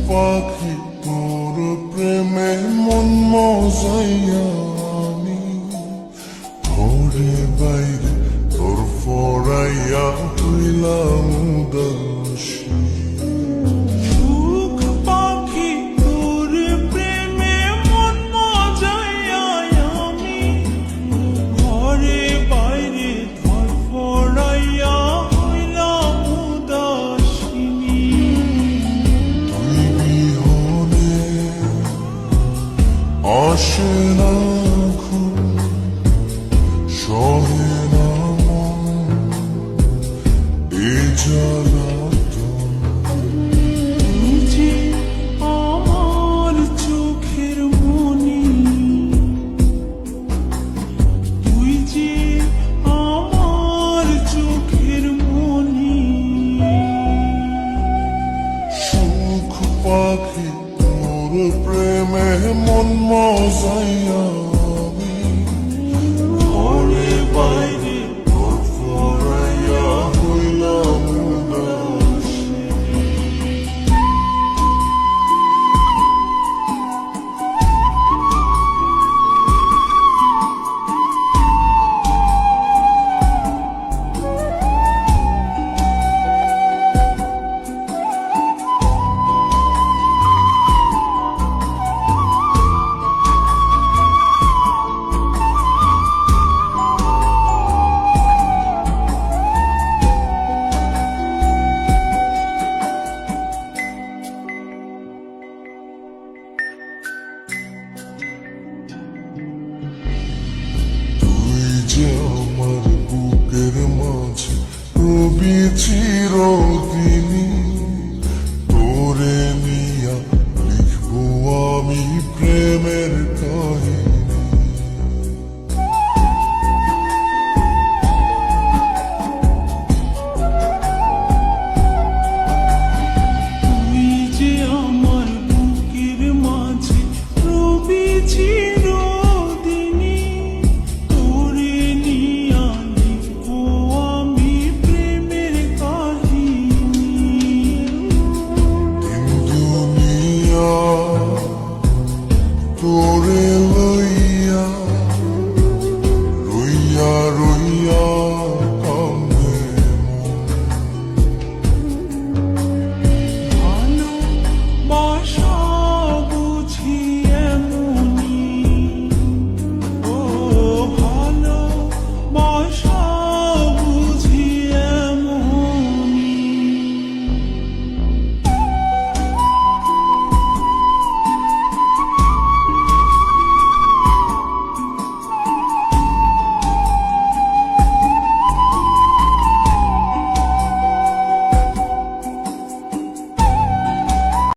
পাখি তোর প্রেমে মন মজাইয়া আমি ঘরে বাইরে তোর ফরাইয়া হইলাম উদাসী। সুখ পাখি তোর প্রেমে মন মজাইয়া আমি ঘরে বাইরে ধরফরাইয়া হইলাম উদাসিনী। তুই বিহনে আসে না ঘুম, সহে না মন এ জ্বালাতন। তুই যে আমার চোখের মনি, তুই যে আমার চোখের মনি। সুখ পাখি তোর প্রেমে মন মজাইয়া